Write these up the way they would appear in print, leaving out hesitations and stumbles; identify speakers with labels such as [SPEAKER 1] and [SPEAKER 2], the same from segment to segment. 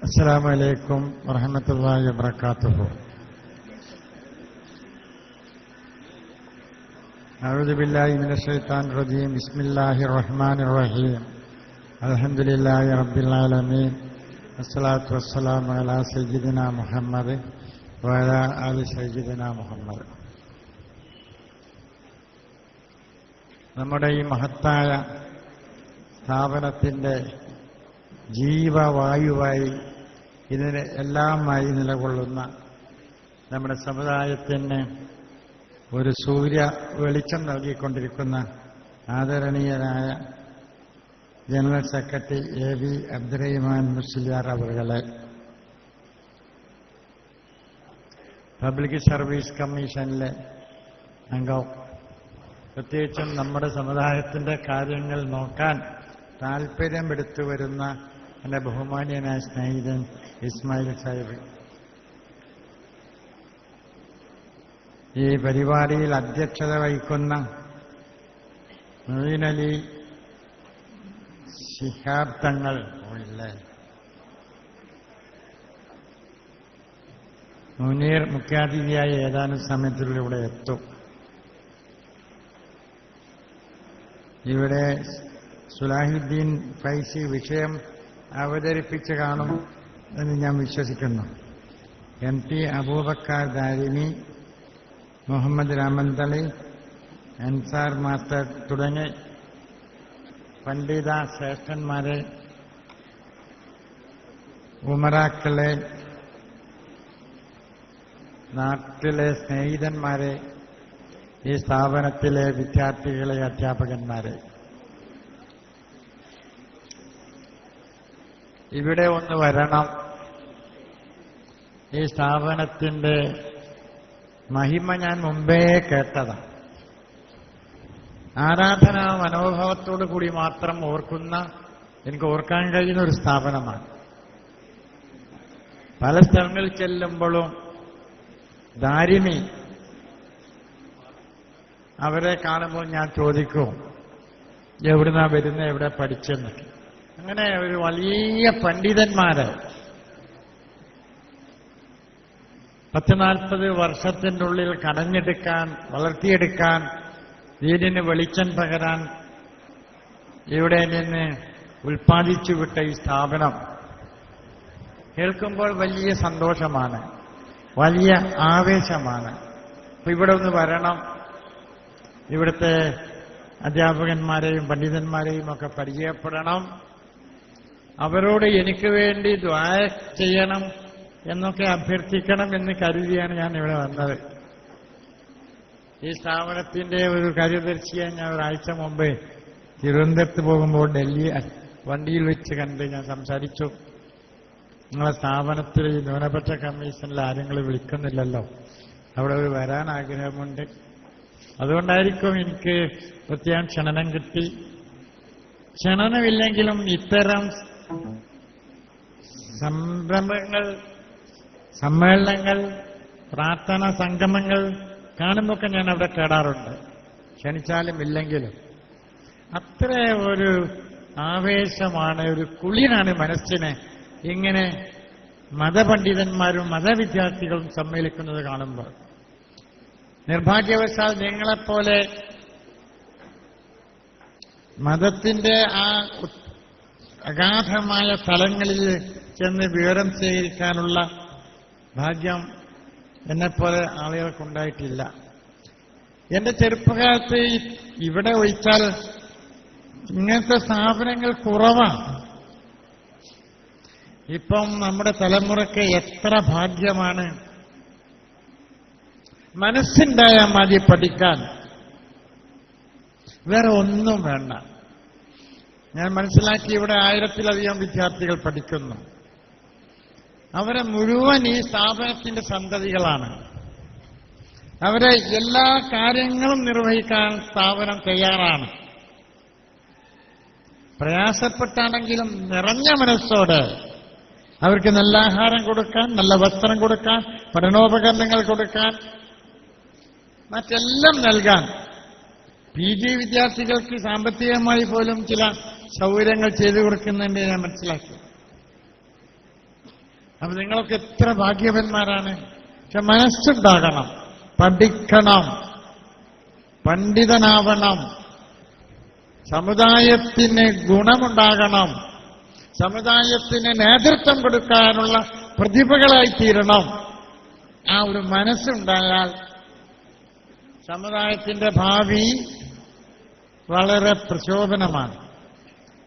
[SPEAKER 1] അസ്സലാമു അലൈക്കും വറഹ്മത്തുള്ളാഹി വബറകാതുഹു. അഊദു ബില്ലാഹി മിനശ് ശൈത്താനിർ റജീം. ബിസ്മില്ലാഹിർ റഹ്മാനിർ റഹീം. അൽഹംദുലില്ലാഹി റബ്ബിൽ ആലമീൻ. വസ്സലാത്തു വസ്സലാമു അലാ സയ്യിദിനാ മുഹമ്മദ് വഅലാ ആലി സയ്യിദിനാ മുഹമ്മദ്. നമ്മുടെ ഈ മഹത്തായ സ്ഥാപനത്തിൻ്റെ ജീവവായുവായി ഇതിന് എല്ലാമായി നിലകൊള്ളുന്ന നമ്മുടെ സമുദായത്തിന് ഒരു സൂര്യ വെളിച്ചം നൽകിക്കൊണ്ടിരിക്കുന്ന ആദരണീയനായ general secretary AV Abdurahiman Musliyar അവരുകളെ, പബ്ലിക് സർവീസ് കമ്മീഷനിലെ അംഗം, പ്രത്യേകിച്ചും നമ്മുടെ സമുദായത്തിന്റെ കാര്യങ്ങൾ നോക്കാൻ താൽപര്യമെടുത്തു വരുന്ന എൻ്റെ ബഹുമാന്യനായ സ്നേഹിതൻ ഇസ്മായിൽ സാഹിബ്, ഈ പരിപാടിയിൽ അധ്യക്ഷത വഹിക്കുന്ന മൊയ്ൻ അലി ശിഹാബ് തങ്ങൾ, മുനീർ മുഖ്യാതിഥിയായി ഏതാനും സമയത്തിലൂടെ എത്തും. ഇവിടെ സുലാഹുദ്ദീൻ ഫൈസി വിഷയം അവതരിപ്പിച്ച് കാണും എന്ന് ഞാൻ വിശ്വസിക്കുന്നു. MP അബൂബക്കർ ദാരിമി, മുഹമ്മദ് രാമന്തളി, അൻസാർ മാസ്റ്റർ തുടങ്ങി പണ്ഡിത ശ്രേഷ്ഠന്മാരെ, ഉമറാക്കളെ, നാട്ടിലെ സ്നേഹിതന്മാരെ, ഈ സ്ഥാപനത്തിലെ വിദ്യാർത്ഥികളെ, അധ്യാപകന്മാരെ, ഇവിടെ ഒന്ന് വരണം. ഈ സ്ഥാപനത്തിന്റെ മഹിമ ഞാൻ മുമ്പേ കേട്ടതാണ്. ആരാധനാ മനോഭാവത്തോടു കൂടി മാത്രം എനിക്ക് ഓർക്കാൻ കഴിയുന്ന ഒരു സ്ഥാപനമാണ്. പല സ്ഥലങ്ങളിൽ ചെല്ലുമ്പോഴും ദാരിമി അവരെ കാണുമ്പോൾ ഞാൻ ചോദിക്കും, എവിടുന്നാ വരുന്നത്, എവിടെ പഠിച്ചെന്ന്. അങ്ങനെ ഒരു വലിയ പണ്ഡിതന്മാരെ 10-40 വർഷത്തിൻ്റെ ഉള്ളിൽ കടഞ്ഞെടുക്കാൻ, വളർത്തിയെടുക്കാൻ, ദീനിന് വെളിച്ചം പകരാൻ ഇവിടെ നിന്ന് ഉൽപ്പാദിച്ചു വിട്ട ഈ സ്ഥാപനം കേൾക്കുമ്പോൾ വലിയ സന്തോഷമാണ്, വലിയ ആവേശമാണ്. അപ്പൊ ഇവിടെ ഒന്ന് വരണം, ഇവിടുത്തെ അധ്യാപകന്മാരെയും പണ്ഡിതന്മാരെയും ഒക്കെ പരിചയപ്പെടണം, അവരോട് എനിക്ക് വേണ്ടി ദുആ ചെയ്യണം എന്നൊക്കെ അഭ്യർത്ഥിക്കണം എന്ന് കരുതിയാണ് ഞാൻ ഇവിടെ വന്നത്. ഈ സ്ഥാപനത്തിന്റെ ഒരു കാര്യദർശിയെ ഞാൻ ഒരാഴ്ച മുമ്പ് തിരുവനന്തപുരത്ത് പോകുമ്പോൾ ഡൽഹി വണ്ടിയിൽ വെച്ച് കണ്ട് ഞാൻ സംസാരിച്ചു. നിങ്ങളെ സ്ഥാപനത്തിൽ ഈ ന്യൂനപക്ഷ കമ്മീഷനിൽ ആരെങ്കിലും വിളിക്കുന്നില്ലല്ലോ, അവിടെ ഒരു വരാൻ ആഗ്രഹമുണ്ട്, അതുകൊണ്ടായിരിക്കും എനിക്ക് പ്രത്യേകം ക്ഷണനം കിട്ടി. ക്ഷണനമില്ലെങ്കിലും ഇത്തരം സംരംഭങ്ങൾ, സമ്മേളനങ്ങൾ, പ്രാർത്ഥനാ സംഗമങ്ങൾ കാണുമ്പോഴൊക്കെ ഞാൻ അവിടെ കേടാറുണ്ട്, ക്ഷണിച്ചാലും ഇല്ലെങ്കിലും. അത്ര ഒരു ആവേശമാണ്, ഒരു കുളിരാണ് മനസ്സിന് ഇങ്ങനെ മതപണ്ഡിതന്മാരും മതവിദ്യാർത്ഥികളും സമ്മേളിക്കുന്നത് കാണുമ്പോൾ. നിർഭാഗ്യവശാൽ നിങ്ങളെപ്പോലെ മതത്തിന്റെ ആ അഗാധമായ സ്ഥലങ്ങളിൽ ചെന്ന് വിവരം സ്വീകരിക്കാനുള്ള ഭാഗ്യം എന്നെപ്പോലെ ആളുകൾക്കുണ്ടായിട്ടില്ല. എന്റെ ചെറുപ്പകാലത്ത് ഇവിടെ ഒഴിച്ചാൽ ഇങ്ങനത്തെ സ്ഥാപനങ്ങൾ കുറവാണ്. ഇപ്പം നമ്മുടെ തലമുറയ്ക്ക് എത്ര ഭാഗ്യമാണ്. മനസ്സുണ്ടായാൽ മതി പഠിക്കാൻ, വേറെ ഒന്നും വേണ്ട. ഞാൻ മനസ്സിലാക്കി ഇവിടെ 1000-ലധികം വിദ്യാർത്ഥികൾ പഠിക്കുന്നു. അവരെ മുഴുവൻ ഈ സ്ഥാപനത്തിന്റെ സന്തതികളാണ്. അവരെ എല്ലാ കാര്യങ്ങളും നിർവഹിക്കാൻ സ്ഥാപനം തയ്യാറാണ്. പ്രയാസപ്പെട്ടാണെങ്കിലും നിറഞ്ഞ മനസ്സോടെ അവർക്ക് നല്ല ആഹാരം കൊടുക്കാൻ, നല്ല വസ്ത്രം കൊടുക്കാൻ, പഠനോപകരണങ്ങൾ കൊടുക്കാൻ, മറ്റെല്ലാം നൽകാൻ. PG വിദ്യാർത്ഥികൾക്ക് സാമ്പത്തികമായി പോലും ചില സൗകര്യങ്ങൾ ചെയ്തു കൊടുക്കുന്നുണ്ട് ഞാൻ മനസ്സിലാക്കി. അപ്പൊ നിങ്ങളൊക്കെ എത്ര ഭാഗ്യവന്മാരാണ്. പക്ഷെ മനസ്സുണ്ടാകണം, പഠിക്കണം, പണ്ഡിതനാവണം, സമുദായത്തിന് ഗുണമുണ്ടാകണം, സമുദായത്തിന് നേതൃത്വം കൊടുക്കാനുള്ള പ്രതിഭകളായി തീരണം. ആ ഒരു മനസ്സുണ്ടായാൽ സമുദായത്തിന്റെ ഭാവി വളരെ പ്രചോദനമാണ്.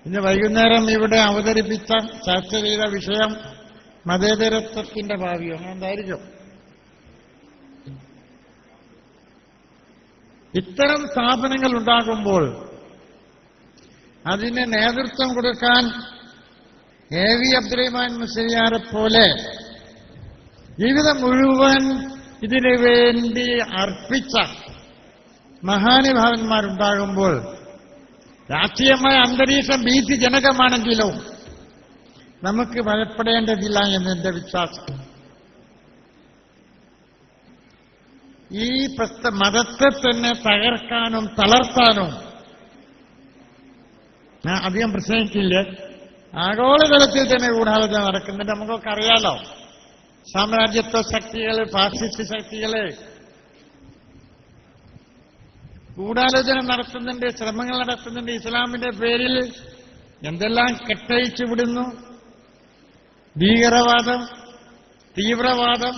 [SPEAKER 1] ഇന്ന് വൈകുന്നേരം ഇവിടെ അവതരിപ്പിച്ച ചർച്ച ചെയ്ത വിഷയം മതേതരത്വത്തിന്റെ ഭാവിയോ എന്തായിരിക്കും? ഇത്തരം സ്ഥാപനങ്ങൾ ഉണ്ടാകുമ്പോൾ അതിന് നേതൃത്വം കൊടുക്കാൻ എ.വി. അബ്ദുറഹ്മാൻ മുസ്ലിയാരെ പോലെ ജീവിതം മുഴുവൻ ഇതിനു വേണ്ടി അർപ്പിച്ച മഹാനുഭാവന്മാരുണ്ടാകുമ്പോൾ രാഷ്ട്രീയമായ അന്തരീക്ഷം ഭീതിജനകമാണെങ്കിലും നമുക്ക് ഭയപ്പെടേണ്ടതില്ല എന്നെന്റെ വിശ്വാസം. ഈ മതത്തെ തന്നെ തകർക്കാനും തളർത്താനും ഞാൻ അധികം പ്രസംഗിക്കില്ല. ആഗോളതലത്തിൽ തന്നെ ഗൂഢാലോചന നടക്കുന്നുണ്ട്. നമുക്കൊക്കെ അറിയാലോ. സാമ്രാജ്യത്വ ശക്തികള്, ഫാസിസ്റ്റ് ശക്തികള് ഗൂഢാലോചന നടത്തുന്നുണ്ട്, ശ്രമങ്ങൾ നടത്തുന്നുണ്ട്. ഇസ്ലാമിന്റെ പേരിൽ എന്തെല്ലാം കെട്ടഴിച്ചു വിടുന്നു. ഭീകരവാദം, തീവ്രവാദം,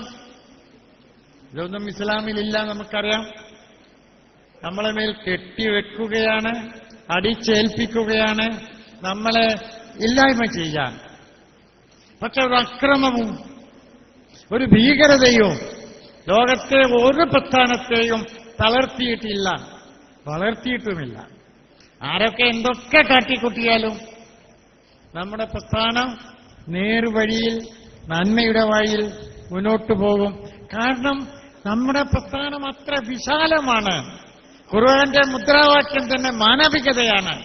[SPEAKER 1] ഇതൊന്നും ഇസ്ലാമിലില്ല, നമുക്കറിയാം. നമ്മളെ മേൽ കെട്ടിവെക്കുകയാണ്, അടിച്ചേൽപ്പിക്കുകയാണ്, നമ്മളെ ഇല്ലായ്മ ചെയ്യാൻ. പക്ഷെ ഒരു അക്രമവും ഒരു ഭീകരതയും ലോകത്തെ ഒരു പ്രസ്ഥാനത്തെയും തളർത്തിയിട്ടില്ല, വളർത്തിയിട്ടുമില്ല. ആരൊക്കെ എന്തൊക്കെ കാട്ടിക്കൂട്ടിയാലും നമ്മുടെ പ്രസ്ഥാനം നേർവഴിയിൽ, നന്മയുടെ വഴിയിൽ മുന്നോട്ടു പോകും. കാരണം നമ്മുടെ പ്രസ്ഥാനം അത്ര വിശാലമാണ്. ഖുർആന്റെ മുദ്രാവാക്യം തന്നെ മാനവികതയാണ്.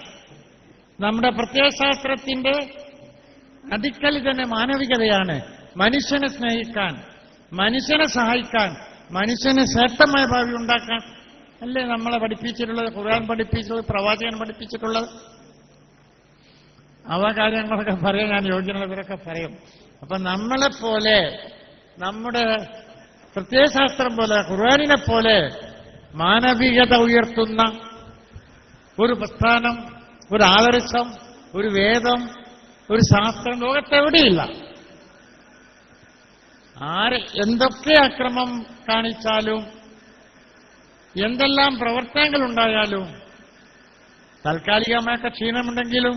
[SPEAKER 1] നമ്മുടെ പ്രത്യയശാസ്ത്രത്തിന്റെ അടിക്കൽ തന്നെ മാനവികതയാണ്. മനുഷ്യനെ സ്നേഹിക്കാൻ, മനുഷ്യനെ സഹായിക്കാൻ, മനുഷ്യന് ശ്രേഷ്ഠമായ ഭാവി ഉണ്ടാക്കാൻ അല്ലേ നമ്മളെ പഠിപ്പിച്ചിട്ടുള്ളത്, ഖുർആൻ പഠിപ്പിച്ചിട്ടുള്ളത്, പ്രവാചകൻ പഠിപ്പിച്ചിട്ടുള്ളത്. അവ കാര്യങ്ങളൊക്കെ പറയാൻ ഞാൻ യോഗ്യനുള്ളവരൊക്കെ പറയും. അപ്പൊ നമ്മളെപ്പോലെ, നമ്മുടെ പ്രത്യയശാസ്ത്രം പോലെ, ഖുർആനിനെ പോലെ മാനവികത ഉയർത്തുന്ന ഒരു പ്രസ്ഥാനം, ഒരു ആദർശം, ഒരു വേദം, ഒരു ശാസ്ത്രം ലോകത്തെവിടെയില്ല. എന്തൊക്കെ അക്രമം കാണിച്ചാലും, എന്തെല്ലാം പ്രവർത്തനങ്ങൾ ഉണ്ടായാലും, താൽക്കാലികമായ ക്ഷീണമുണ്ടെങ്കിലും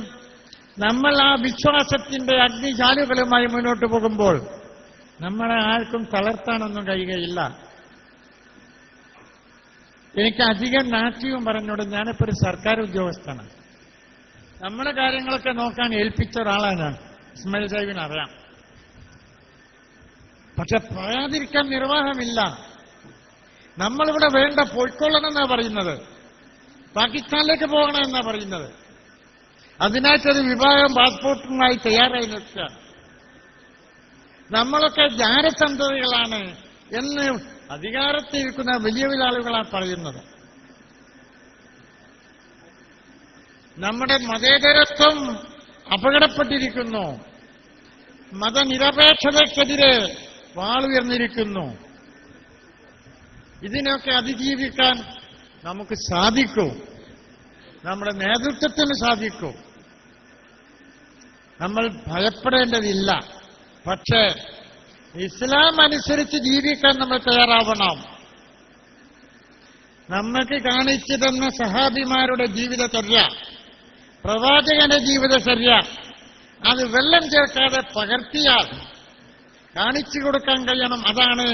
[SPEAKER 1] നമ്മൾ ആ വിശ്വാസത്തിന്റെ അഗ്നിജാലുകളുമായി മുന്നോട്ട് പോകുമ്പോൾ നമ്മളെ ആർക്കും തളർത്താനൊന്നും കഴിയുകയില്ല. എനിക്ക് അധികം നാട്യവും പറഞ്ഞോട്, ഞാനിപ്പോ ഒരു സർക്കാർ ഉദ്യോഗസ്ഥനാണ്. നമ്മുടെ കാര്യങ്ങളൊക്കെ നോക്കാൻ ഏൽപ്പിച്ച ഒരാളാണ് ഞാൻ. ഇസ്മായിൽ സാഹിബിന് അറിയാം. പക്ഷെ പറയാതിരിക്കാൻ നിർവാഹമില്ല. നമ്മളിവിടെ വേണ്ട പോയിക്കൊള്ളണം എന്നാ പറയുന്നത്, പാകിസ്ഥാനിലേക്ക് പോകണം എന്നാ പറയുന്നത്. അതിനായിട്ടൊരു വിഭാഗം പാസ്പോർട്ടിനായി തയ്യാറായി നിൽക്കുക. നമ്മളൊക്കെ ജാരസന്തതികളാണ് എന്ന് അധികാരത്തിലിരിക്കുന്ന വലിയ വലിയ ആളുകളാണ് പറയുന്നത്. നമ്മുടെ മതേതരത്വം അപകടപ്പെട്ടിരിക്കുന്നു. മതനിരപേക്ഷതയ്ക്കെതിരെ വാളുയർന്നിരിക്കുന്നു. ഇതിനൊക്കെ അതിജീവിക്കാൻ നമുക്ക് സാധിക്കൂ, നമ്മുടെ നേതൃത്വത്തിന് സാധിക്കൂ. നമ്മൾ ഭയപ്പെടേണ്ടതില്ല. പക്ഷേ ഇസ്ലാം അനുസരിച്ച് ജീവിക്കാൻ നമ്മൾ തയ്യാറാവണം. നമ്മൾക്ക് കാണിച്ചു തന്ന സഹാബിമാരുടെ ജീവിതചര്യ, പ്രവാചകന്റെ ജീവിതചര്യ, അത് വെള്ളം ചേർക്കാതെ പകർത്തിയാൽ കാണിച്ചു കൊടുക്കാൻ കഴിയണം. അതാണ്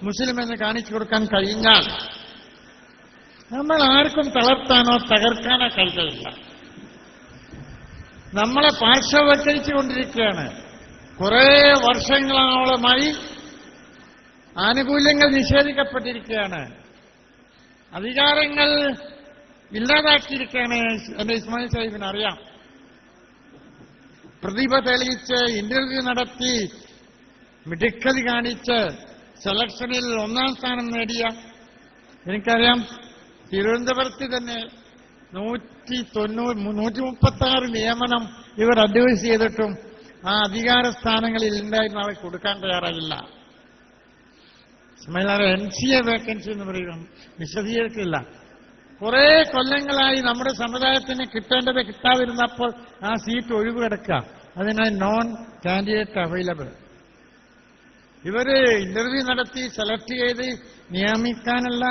[SPEAKER 1] മുസ്ലിം എന്ന് കാണിച്ചു കൊടുക്കാൻ കഴിഞ്ഞാൽ നമ്മൾ ആർക്കും തളർത്താനോ തകർക്കാനോ കഴിയില്ല. നമ്മളെ പാർശ്വവൽക്കരിച്ചുകൊണ്ടിരിക്കുകയാണ്. കുറേ വർഷങ്ങളോളമായി ആനുകൂല്യങ്ങൾ നിഷേധിക്കപ്പെട്ടിരിക്കുകയാണ്, അധികാരങ്ങൾ ഇല്ലാതാക്കിയിരിക്കുകയാണ്. എന്റെ ഇസ്മായിൽ സാഹിബിന് അറിയാം. പ്രതിഭ തെളിയിച്ച് ഇന്റർവ്യൂ നടത്തി മിടുക്കതി കാണിച്ച് സെലക്ഷനിൽ 1ാം സ്ഥാനം നേടിയ, എനിക്കറിയാം, തിരുവനന്തപുരത്ത് തന്നെ 136 നിയമനം ഇവർ അഡ്വൈസ് ചെയ്തിട്ടും ആ അധികാര സ്ഥാനങ്ങളിൽ ഉണ്ടായിരുന്ന ആളെ കൊടുക്കാൻ തയ്യാറായില്ല. NCA വേക്കൻസി എന്ന് പറയുന്നത് വിശദീകരിക്കില്ല. കുറെ കൊല്ലങ്ങളായി നമ്മുടെ സമുദായത്തിന് കിട്ടേണ്ടത് കിട്ടാതിരുന്നപ്പോൾ ആ സീറ്റ് ഒഴിവ് കിടക്കുക. അതിനാൽ നോൺ കാൻഡിഡേറ്റ് അവൈലബിൾ. ഇവര് ഇന്റർവ്യൂ നടത്തി സെലക്ട് ചെയ്ത് നിയമിക്കാനുള്ള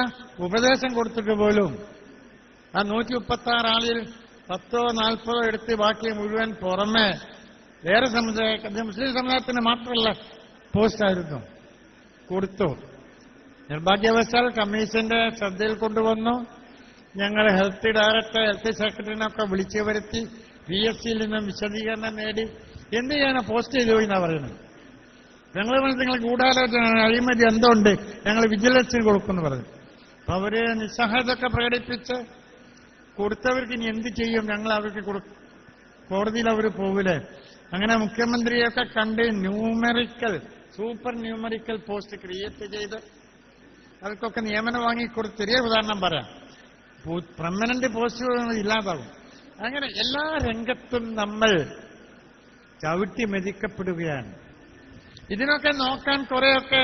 [SPEAKER 1] ഉപദേശം കൊടുത്തിട്ട് പോലും ആ 136 ആളിൽ 10 40 എടുത്ത് ബാക്കി മുഴുവൻ പുറമെ വേറെ മുസ്ലിം സമുദായത്തിന് മാത്രമല്ല പോസ്റ്റായിരുന്നു കൊടുത്തു. നിർഭാഗ്യവശാൽ കമ്മീഷന്റെ ശ്രദ്ധയിൽ കൊണ്ടുവന്നു. ഞങ്ങൾ ഹെൽത്ത് ഡയറക്ടർ, ഹെൽത്ത് സെക്രട്ടറിനൊക്കെ വിളിച്ചു വരുത്തി PSCയിൽ നിന്നും വിശദീകരണം നേടി. എന്ത് ചെയ്യാനാ പോസ്റ്റ് ചെയ്തു പോയി എന്നാ പറയുന്നത്. ഞങ്ങൾ നിങ്ങൾ ഗൂഢാലോചന അഴിമതി എന്തുണ്ട്, ഞങ്ങൾ വിജിലൻസിന് കൊടുക്കുമെന്ന് പറഞ്ഞു. അപ്പൊ അവര് നിസ്സഹായതൊക്കെ പ്രകടിപ്പിച്ച് കൊടുത്തവർക്ക് ഇനി എന്ത് ചെയ്യും, ഞങ്ങൾ അവർക്ക് കോടതിയിൽ അവർ പോകില്ലേ. അങ്ങനെ മുഖ്യമന്ത്രിയൊക്കെ കണ്ട് സൂപ്പർ ന്യൂമറിക്കൽ പോസ്റ്റ് ക്രിയേറ്റ് ചെയ്ത് അവർക്കൊക്കെ നിയമനം വാങ്ങിക്കൊടുത്ത്. ചെറിയ ഉദാഹരണം പറയാം, പെർമനന്റ് പോസ്റ്റുകൾ ഇല്ലാതാവും. അങ്ങനെ എല്ലാ രംഗത്തും നമ്മൾ ചവിട്ടി മെതിക്കപ്പെടുകയാണ്. ഇതിനൊക്കെ നോക്കാൻ കുറെയൊക്കെ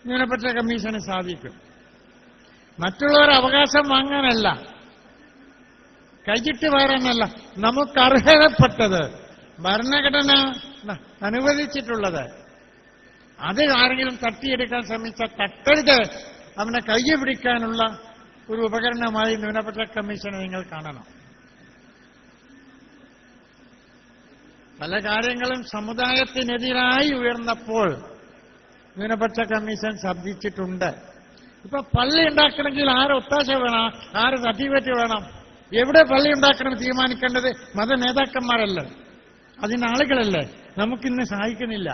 [SPEAKER 1] ന്യൂനപക്ഷ കമ്മീഷന് സാധിക്കും. മറ്റുള്ളവർ അവകാശം വാങ്ങാനല്ല, കൈയിട്ട് വരാനല്ല, നമുക്ക് അർഹതപ്പെട്ടത് ഭരണഘടന അനുവദിച്ചിട്ടുള്ളത് അത് ആരെങ്കിലും തട്ടിയെടുക്കാൻ ശ്രമിച്ച തട്ടരുത്, അവനെ കയ്യെ പിടിക്കാനുള്ള ഒരു ഉപകരണമായി ന്യൂനപക്ഷ കമ്മീഷനെ നിങ്ങൾ കാണണം. പല കാര്യങ്ങളും സമുദായത്തിനെതിരായി ഉയർന്നപ്പോൾ ന്യൂനപക്ഷ കമ്മീഷൻ ശബ്ദിച്ചിട്ടുണ്ട്. ഇപ്പൊ പള്ളി ഉണ്ടാക്കണമെങ്കിൽ ആരെ ഒത്താശ വേണം, ആര് സർട്ടിഫിക്കറ്റ് വേണം, എവിടെ പള്ളി ഉണ്ടാക്കണം തീരുമാനിക്കേണ്ടത് മത നേതാക്കന്മാരല്ല, അതിനാളുകളല്ലേ. നമുക്കിന്ന് സഹായിക്കുന്നില്ല.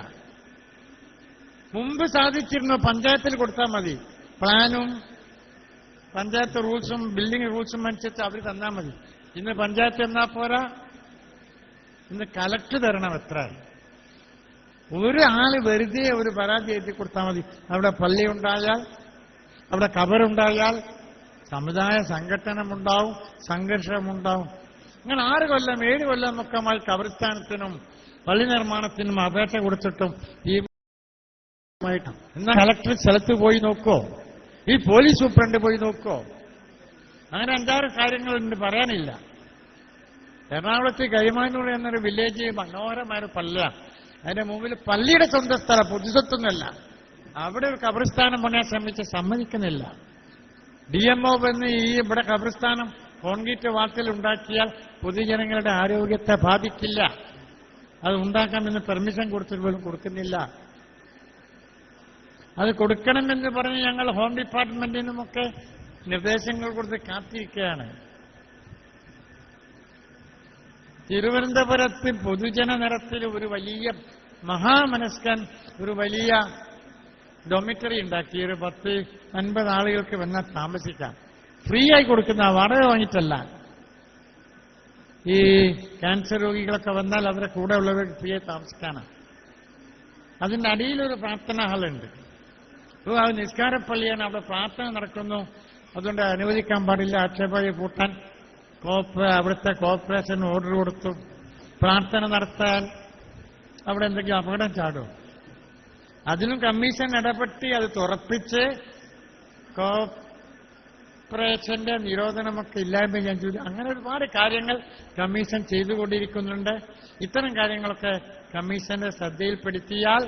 [SPEAKER 1] മുമ്പ് സാധിച്ചിരുന്നു, പഞ്ചായത്തിൽ കൊടുത്താൽ മതി, പ്ലാനും പഞ്ചായത്ത് റൂൾസും ബിൽഡിംഗ് റൂൾസും അനുസരിച്ച് അവർ തന്നാൽ മതി. ഇന്ന് പഞ്ചായത്ത് എന്നാ പോരാ, ഇന്ന് കലക്ടർ തരണം. എത്ര ഒരാള് വെറുതെ ഒരു പരാതി എഴുതി കൊടുത്താൽ മതി. അവിടെ പള്ളി ഉണ്ടായാൽ, അവിടെ കബറുണ്ടായാൽ സമുദായ സംഘടനമുണ്ടാവും, സംഘർഷമുണ്ടാവും. അങ്ങനെ 6 കൊല്ലം 7 കൊല്ലം ഒക്കെ കബറിസ്ഥാനത്തിനും പള്ളി നിർമ്മാണത്തിനും അപേക്ഷ കൊടുത്തിട്ടും എന്നാൽ കലക്ടർ സ്ഥലത്ത് പോയി നോക്കോ, ഈ പോലീസ് സൂപ്രണ്ട് പോയി നോക്കോ. അങ്ങനെ 5-6 കാര്യങ്ങളുണ്ട്, പറയാനില്ല. എറണാകുളത്ത് കരിമാനൂർ എന്നൊരു വില്ലേജ് മനോഹരമായ പള്ളിയാണ്. അതിന്റെ മുമ്പിൽ പള്ളിയുടെ സ്വന്തം സ്ഥലം, പൊതുസ്വത്തൊന്നുമല്ല. അവിടെ ഒരു കബറിസ്ഥാനം പണിയാൻ ശ്രമിച്ച് സമ്മതിക്കുന്നില്ല. DMO വന്ന് ഇവിടെ കബറിസ്ഥാനം കോൺക്രീറ്റ് വാർത്തയിൽ ഉണ്ടാക്കിയാൽ പൊതുജനങ്ങളുടെ ആരോഗ്യത്തെ ബാധിക്കില്ല, അത് ഉണ്ടാക്കാമെന്ന് പെർമിഷൻ കൊടുത്തിട്ട് പോലും കൊടുക്കുന്നില്ല. അത് കൊടുക്കണമെന്ന് പറഞ്ഞ് ഞങ്ങൾ ഹോം ഡിപ്പാർട്ട്മെന്റിൽ നിന്നുമൊക്കെ നിർദ്ദേശങ്ങൾ കൊടുത്ത് കാത്തിരിക്കുകയാണ്. തിരുവനന്തപുരത്ത് പൊതുജന നിരത്തിൽ ഒരു വലിയ മഹാമനസ്കൻ ഒരു വലിയ ഡോമിറ്ററി ഉണ്ടാക്കി. ഒരു 10-50 ആളുകൾക്ക് വന്നാൽ താമസിക്കാം. ഫ്രീ ആയി കൊടുക്കുന്ന, വാടക വാങ്ങിയിട്ടല്ല. ഈ ക്യാൻസർ രോഗികളൊക്കെ വന്നാൽ അവരുടെ കൂടെ ഉള്ളവർക്ക് ഫ്രീ ആയി താമസിക്കാനാണ്. അതിന്റെ അടിയിലൊരു പ്രാർത്ഥനാ ഹാളുണ്ട്. അത് നിസ്കാരപ്പള്ളിയാണ്, അവിടെ പ്രാർത്ഥന നടക്കുന്നു. അതുകൊണ്ട് അനുവദിക്കാൻ പാടില്ല, ആക്ഷേപമായി കൂട്ടാൻ അവിടുത്തെ കോർപ്പറേഷൻ ഓർഡർ കൊടുത്തു. പ്രാർത്ഥന നടത്താൻ അവിടെ എന്തെങ്കിലും അപകടം ചാടും. അതിനും കമ്മീഷൻ ഇടപെട്ട് അത് തുറപ്പിച്ച് കോർപ്പറേഷന്റെ നിരോധനമൊക്കെ ഇല്ലായ്മ ഞാൻ ചോദിച്ചു. അങ്ങനെ ഒരുപാട് കാര്യങ്ങൾ കമ്മീഷൻ ചെയ്തുകൊണ്ടിരിക്കുന്നുണ്ട്. ഇത്തരം കാര്യങ്ങളൊക്കെ കമ്മീഷന്റെ ശ്രദ്ധയിൽപ്പെടുത്തിയാൽ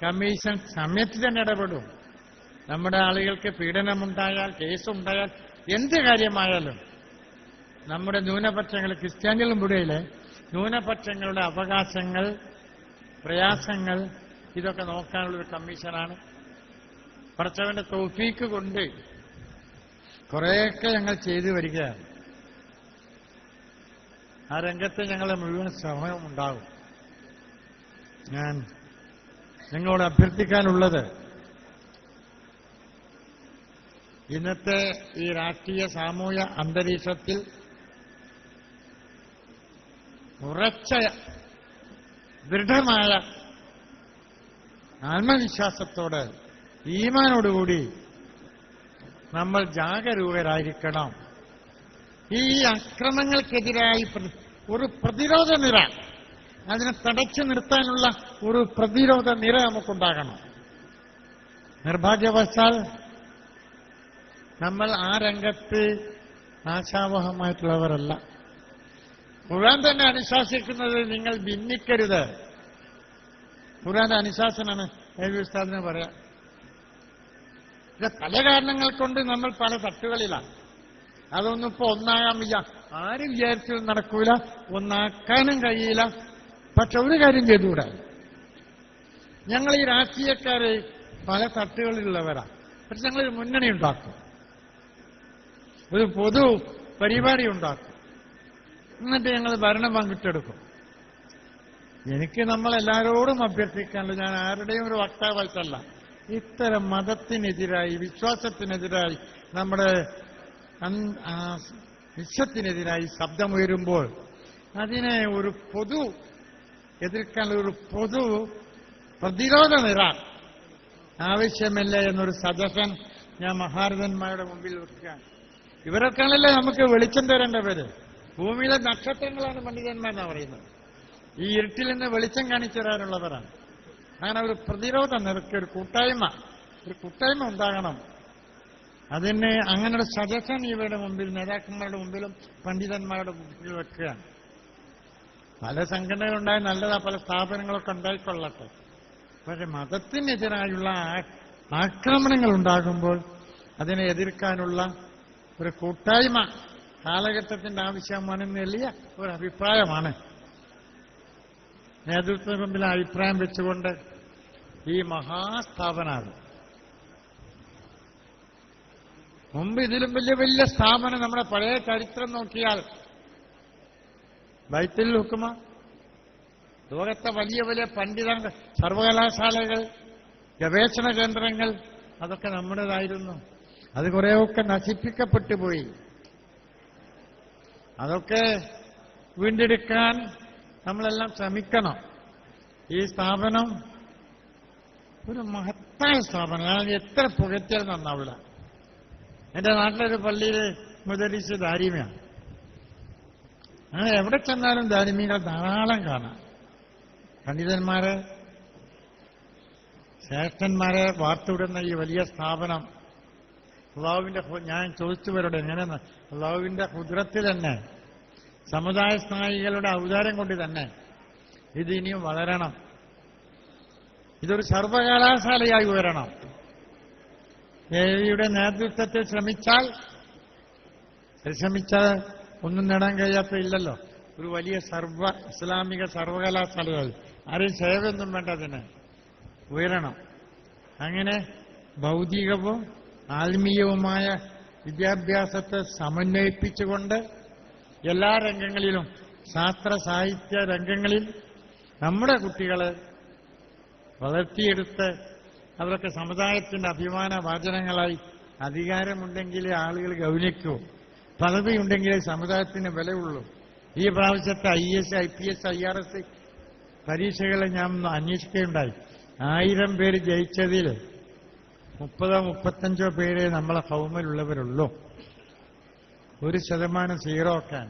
[SPEAKER 1] കമ്മീഷൻ സമയത്ത് തന്നെ ഇടപെടും. നമ്മുടെ ആളുകൾക്ക് പീഡനമുണ്ടായാൽ, കേസുണ്ടായാൽ, എന്ത് കാര്യമായാലും നമ്മുടെ ന്യൂനപക്ഷങ്ങൾ, ക്രിസ്ത്യാനികളും ഇവിടെയിലെ ന്യൂനപക്ഷങ്ങളുടെ അവകാശങ്ങൾ, പ്രയാസങ്ങൾ, ഇതൊക്കെ നോക്കാനുള്ളൊരു കമ്മീഷനാണ്. പടച്ചവന്റെ തൗഫീക്ക് കൊണ്ട് കുറേയൊക്കെ ഞങ്ങൾ ചെയ്തു വരികയാണ്. ആ രംഗത്ത് ഞങ്ങളെ മുഴുവൻ ശ്രമമുണ്ടാകും. ഞാൻ നിങ്ങളോട് അഭ്യർത്ഥിക്കാനുള്ളത്, ഇന്നത്തെ ഈ രാഷ്ട്രീയ സാമൂഹ്യ അന്തരീക്ഷത്തിൽ ഉറച്ച ദൃഢമായ ആത്മവിശ്വാസത്തോടെ ഈമാനോടുകൂടി നമ്മൾ ജാഗരൂകരായിരിക്കണം. ഈ അക്രമങ്ങൾക്കെതിരായി ഒരു പ്രതിരോധ നിര അതിനെ തടച്ചു നിർത്താനുള്ള ഒരു പ്രതിരോധ നിര നമുക്കുണ്ടാകണം. നിർഭാഗ്യവശാൽ നമ്മൾ ആ രംഗത്ത് ആശാവഹമായിട്ടുള്ളവരല്ല. ഖുർആൻ തന്നെ അനുശാസിക്കുന്നത് നിങ്ങൾ ഭിന്നിക്കരുത്. ഖുർആന്റെ അനുശാസനാണ് ഉസ്താദിനെ പറയാം. ഇത് പല കാരണങ്ങൾ കൊണ്ട് നമ്മൾ പല തട്ടുകളിലാണ്. അതൊന്നും ഇപ്പൊ ഒന്നാകാൻ വയ്യ. ആരും വിചാരിച്ചത് നടക്കൂല, ഒന്നാക്കാനും കഴിയില്ല. പക്ഷെ ഒരു കാര്യം ചെയ്തുകൂടാ, ഞങ്ങൾ ഈ രാഷ്ട്രീയക്കാര് പല തട്ടുകളിലുള്ളവരാണ്. പക്ഷെ ഞങ്ങളൊരു മുന്നണി ഉണ്ടാക്കും, ഒരു പൊതു പരിപാടി ഉണ്ടാക്കും, എന്നിട്ട് ഞങ്ങൾ ഭരണം പങ്കിട്ടെടുക്കും. എനിക്ക് നമ്മളെല്ലാവരോടും അഭ്യർത്ഥിക്കാനുള്ളത്, ഞാൻ ആരുടെയും ഒരു വക്താവായിട്ടല്ല, ഇത്തരം മതത്തിനെതിരായി, വിശ്വാസത്തിനെതിരായി, നമ്മുടെ വിശ്വത്തിനെതിരായി ശബ്ദമുയരുമ്പോൾ അതിനെ ഒരു പൊതു എതിർക്കാനുള്ള ഒരു പൊതു പ്രതിരോധ നിര ആവശ്യമില്ല എന്നൊരു സജഷൻ ഞാൻ മഹാരഥന്മാരുടെ മുമ്പിൽ വെക്കുകയാണ്. ഇവരൊക്കെയാണല്ലേ നമുക്ക് വെളിച്ചം തരേണ്ടവര്. ഭൂമിയിലെ നക്ഷത്രങ്ങളാണ് പണ്ഡിതന്മാരെന്നാണ് പറയുന്നത്. ഈ ഇരുട്ടിൽ നിന്ന് വെളിച്ചം കാണിച്ചു തരാനുള്ളവരാണ്. അങ്ങനെ ഒരു പ്രതിരോധ നിരക്ക്, ഒരു കൂട്ടായ്മ ഉണ്ടാകണം. അതിന് അങ്ങനെ ഒരു സജഷൻ ഇവരുടെ മുമ്പിൽ, നേതാക്കന്മാരുടെ മുമ്പിലും പണ്ഡിതന്മാരുടെ മുമ്പിൽ വെക്കുകയാണ്. പല സംഘടനകളുണ്ടായ നല്ലതാ, പല സ്ഥാപനങ്ങളൊക്കെ ഉണ്ടായിക്കൊള്ളട്ടെ. പക്ഷെ മതത്തിനെതിരായുള്ള ആക്രമണങ്ങൾ ഉണ്ടാകുമ്പോൾ അതിനെ എതിർക്കാനുള്ള ഒരു കൂട്ടായ്മ കാലഘട്ടത്തിന്റെ ആവശ്യമാണെന്ന് വലിയ ഒരു അഭിപ്രായമാണ്. നേതൃത്വ മുമ്പിൽ അഭിപ്രായം വെച്ചുകൊണ്ട് ഈ മഹാസ്ഥാപനം, മുമ്പ് ഇതിലും വലിയ വലിയ സ്ഥാപനം നമ്മുടെ പഴയ ചരിത്രം നോക്കിയാൽ ബൈത്തുൽ ഹുക്മ, ലോകത്തെ വലിയ വലിയ പണ്ഡിത സർവകലാശാലകൾ, ഗവേഷണ കേന്ദ്രങ്ങൾ, അതൊക്കെ നമ്മുടേതായിരുന്നു. അത് കുറേയൊക്കെ നശിപ്പിക്കപ്പെട്ടു പോയി. അതൊക്കെ വീണ്ടെടുക്കാൻ നമ്മളെല്ലാം ശ്രമിക്കണം. ഈ സ്ഥാപനം ഒരു മഹത്തായ സ്ഥാപനം. ഞാൻ എത്ര പുകഴ്ത്തിയാൽ നന്നാവില്ല. എന്റെ നാട്ടിലൊരു പള്ളിയിൽ മുദരിസ് ദാരിമിയാണ്. അങ്ങനെ എവിടെ ചെന്നാലും ദാരിമികൾ ധാരാളം കാണാം. പണ്ഡിതന്മാരെ, ശ്രേഷ്ഠന്മാരെ വാർത്തുവിടുന്ന ഈ വലിയ സ്ഥാപനം അള്ളാഹുവിന്റെ, ഞാൻ ചോദിച്ചവരോട് എങ്ങനെയെന്ന്, അള്ളാഹുവിന്റെ ഖുദ്റത്ത് തന്നെ, സമുദായ സ്നായികളുടെ ഔദാര്യം കൊണ്ട് തന്നെ ഇത് ഇനിയും വളരണം. ഇതൊരു സർവകലാശാലയായി ഉയരണം. യുടെ നേതൃത്വത്തിൽ ശ്രമിച്ചാൽ ഒന്നും നേടാൻ കഴിയാത്ത ഇല്ലല്ലോ. ഒരു വലിയ ഇസ്ലാമിക സർവകലാശാലകൾ, ആരെയും സേവയൊന്നും വേണ്ട, അതിന് ഉയരണം. അങ്ങനെ ഭൗതികവും ആത്മീയവുമായ വിദ്യാഭ്യാസത്തെ സമന്വയിപ്പിച്ചുകൊണ്ട് എല്ലാ രംഗങ്ങളിലും, ശാസ്ത്ര സാഹിത്യ രംഗങ്ങളിൽ നമ്മുടെ കുട്ടികളെ വളർത്തിയെടുത്ത് അവരൊക്കെ സമുദായത്തിന്റെ അഭിമാന വാചനങ്ങളായി, അധികാരമുണ്ടെങ്കിലേ ആളുകൾ ഗൗനിക്കൂ, പദവിയുണ്ടെങ്കിലേ സമുദായത്തിന് വിലയുള്ളൂ. ഈ പ്രാവശ്യത്തെ IAS, IPS, IRS പരീക്ഷകളെ ഞാൻ അന്വേഷിക്കുകയുണ്ടായി. 1000 പേര് ജയിച്ചതിൽ 30-35 പേരെ നമ്മളെ കൗമിലുള്ളവരുള്ളൂ. 1% 0 ഒക്കെ.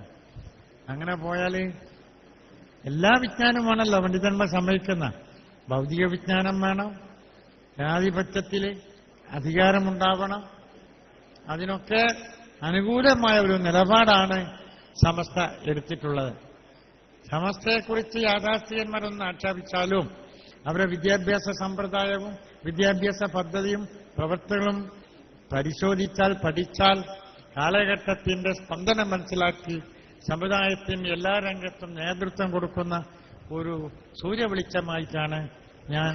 [SPEAKER 1] അങ്ങനെ പോയാൽ എല്ലാ വിജ്ഞാനമാണല്ലോ പണ്ഡിതന്മാർ സമ്മതിക്കുന്ന. ഭൗതിക വിജ്ഞാനം വേണം, ജനാധിപത്യത്തിൽ അധികാരമുണ്ടാവണം. അതിനൊക്കെ അനുകൂലമായ ഒരു നിലപാടാണ് സമസ്ത എടുത്തിട്ടുള്ളത്. സമസ്തയെക്കുറിച്ച് യാഥാസ്ഥികന്മാരൊന്ന് ആക്ഷേപിച്ചാലും അവരുടെ വിദ്യാഭ്യാസ സമ്പ്രദായവും വിദ്യാഭ്യാസ പദ്ധതിയും പ്രവർത്തനങ്ങളും പരിശോധിച്ചാൽ, പഠിച്ചാൽ, കാലഘട്ടത്തിന്റെ സ്പന്ദനം മനസ്സിലാക്കി സമുദായത്തിന് എല്ലാ രംഗത്തും നേതൃത്വം കൊടുക്കുന്ന ഒരു സൂര്യവെളിച്ചമായിട്ടാണ് ഞാൻ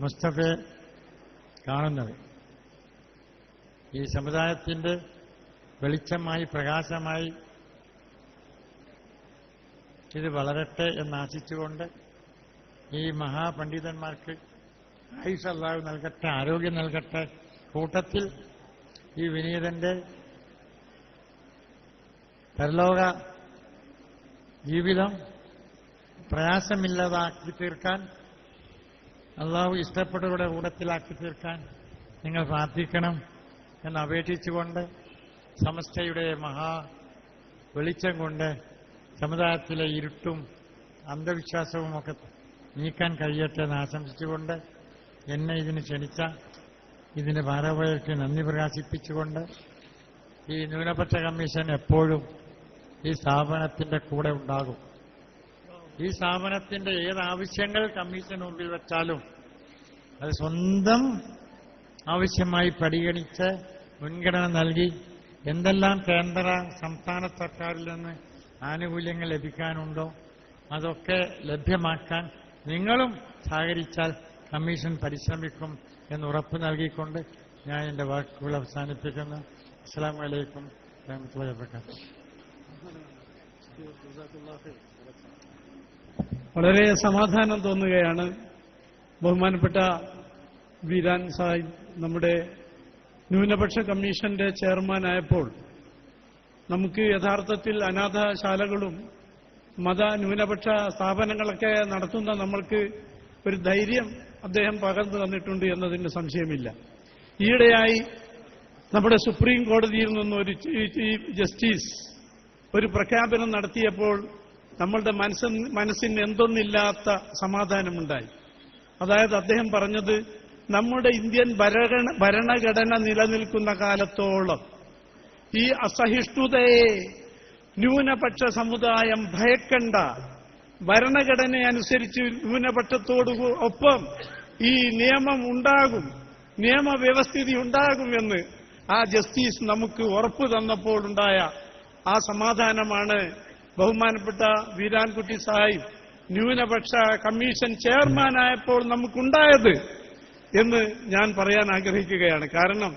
[SPEAKER 1] മുസ്തഫയെ കാണുന്നത്. ഈ സമുദായത്തിന്റെ വെളിച്ചമായി, പ്രകാശമായി ഇത് വളരട്ടെ എന്നാശിച്ചുകൊണ്ട് ഈ മഹാപണ്ഡിതന്മാർക്ക് ആയുസ്സ് അല്ലാഹു നൽകട്ടെ, ആരോഗ്യം നൽകട്ടെ. കൂട്ടത്തിൽ ഈ വിനീതന്റെ പരലോക ജീവിതം പ്രയാസമില്ലാതാക്കി തീർക്കാൻ, അള്ളാഹു ഇഷ്ടപ്പെട്ടവരുടെ കൂട്ടത്തിലാക്കി തീർക്കാൻ നിങ്ങൾ പ്രാർത്ഥിക്കണം എന്ന് അപേക്ഷിച്ചുകൊണ്ട് സമസ്തയുടെ മഹാ വെളിച്ചം കൊണ്ട് സമുദായത്തിലെ ഇരുട്ടും അന്ധവിശ്വാസവുമൊക്കെ നീക്കാൻ കഴിയട്ടെ എന്ന് ആശംസിച്ചുകൊണ്ട് എന്നെ ഇതിന് ക്ഷണിച്ച ഇതിന് ഭാരവാഹികൾക്ക് നന്ദി പ്രകാശിപ്പിച്ചുകൊണ്ട് ഈ ന്യൂനപക്ഷ കമ്മീഷൻ എപ്പോഴും ഈ സ്ഥാപനത്തിന്റെ കൂടെ ഉണ്ടാകും. ഈ സ്ഥാപനത്തിന്റെ ഏത് ആവശ്യങ്ങൾ കമ്മീഷൻ മുമ്പിൽ വെച്ചാലും അത് സ്വന്തം ആവശ്യമായി പരിഗണിച്ച് മുൻഗണന നൽകി എന്തെല്ലാം കേന്ദ്ര സംസ്ഥാന സർക്കാരിൽ നിന്ന് ആനുകൂല്യങ്ങൾ ലഭിക്കാനുണ്ടോ അതൊക്കെ ലഭ്യമാക്കാൻ നിങ്ങളും സഹകരിച്ചാൽ കമ്മീഷൻ പരിശ്രമിക്കും എന്ന് ഉറപ്പ് നൽകിക്കൊണ്ട് ഞാൻ എന്റെ വാക്കുകൾ അവസാനിപ്പിക്കുന്നു. അസ്സലാമു അലൈക്കും വറഹ്മത്തുള്ളാഹി വബറകാതുഹു.
[SPEAKER 2] വളരെ സമാധാനം തോന്നുകയാണ്. ബഹുമാനപ്പെട്ട വീരാൻ സാഹിബ് നമ്മുടെ ന്യൂനപക്ഷ കമ്മീഷന്റെ ചെയർമാനായപ്പോൾ നമുക്ക് യഥാർത്ഥത്തിൽ അനാഥശാലകളും മത ന്യൂനപക്ഷ സ്ഥാപനങ്ങളൊക്കെ നടത്തുന്ന നമ്മൾക്ക് ഒരു ധൈര്യം അദ്ദേഹം പകർന്നു തന്നിട്ടുണ്ട് എന്നതിന് സംശയമില്ല. ഈയിടെയായി നമ്മുടെ സുപ്രീം കോടതിയിൽ നിന്ന് ഒരു ചീഫ് ജസ്റ്റിസ് ഒരു പ്രഖ്യാപനം നടത്തിയപ്പോൾ നമ്മളുടെ മനസ്സിന് എന്തൊന്നില്ലാത്ത സമാധാനമുണ്ടായി. അതായത് അദ്ദേഹം പറഞ്ഞത്, നമ്മുടെ ഇന്ത്യൻ ഭരണഘടന നിലനിൽക്കുന്ന കാലത്തോളം ഈ അസഹിഷ്ണുതയെ ന്യൂനപക്ഷ സമുദായം ഭയക്കണ്ട, ഭരണഘടനയനുസരിച്ച് ന്യൂനപക്ഷത്തോടു ഒപ്പം ഈ നിയമം ഉണ്ടാകും, നിയമവ്യവസ്ഥിതി ഉണ്ടാകുമെന്ന് ആ ജസ്റ്റിസ് നമുക്ക് ഉറപ്പു തന്നപ്പോൾ ഉണ്ടായ ആ സമാധാനമാണ് ബഹുമാനപ്പെട്ട വീരാൻകുട്ടി സാഹിബ് ന്യൂനപക്ഷ കമ്മീഷൻ ചെയർമാനായപ്പോൾ നമുക്കുണ്ടായത് എന്ന് ഞാൻ പറയാൻ ആഗ്രഹിക്കുകയാണ്. കാരണം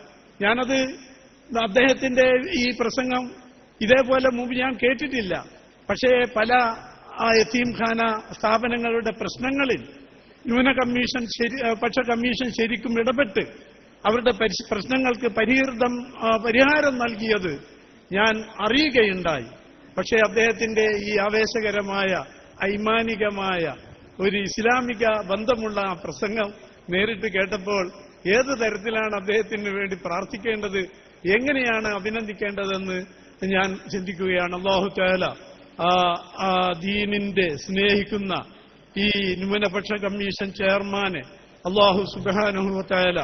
[SPEAKER 2] ഞാനത് അദ്ദേഹത്തിന്റെ ഈ പ്രസംഗം ഇതേപോലെ മുമ്പ് ഞാൻ കേട്ടിട്ടില്ല. പക്ഷേ പല യതീംഖാന സ്ഥാപനങ്ങളുടെ പ്രശ്നങ്ങളിൽ പക്ഷ കമ്മീഷൻ ശരിക്കും ഇടപെട്ട് അവരുടെ പ്രശ്നങ്ങൾക്ക് പരിഹാരം നൽകിയത് ഞാൻ അറിയുകയുണ്ടായി. പക്ഷേ അദ്ദേഹത്തിന്റെ ഈ ആവേശകരമായ ഐമാനികമായ ഒരു ഇസ്ലാമിക ബന്ധമുള്ള ആ പ്രസംഗം നേരിട്ട് കേട്ടപ്പോൾ ഏത് തരത്തിലാണ് അദ്ദേഹത്തിന് വേണ്ടി പ്രാർത്ഥിക്കേണ്ടത്, എങ്ങനെയാണ് അഭിനന്ദിക്കേണ്ടതെന്ന് ഞാൻ ചിന്തിക്കുകയാണ്. അല്ലാഹു തആല ദീനിന്റെ സ്നേഹിക്കുന്ന ഈ ന്യൂനപക്ഷ കമ്മീഷൻ ചെയർമാനെ അല്ലാഹു സുബ്ഹാനഹു വ തആല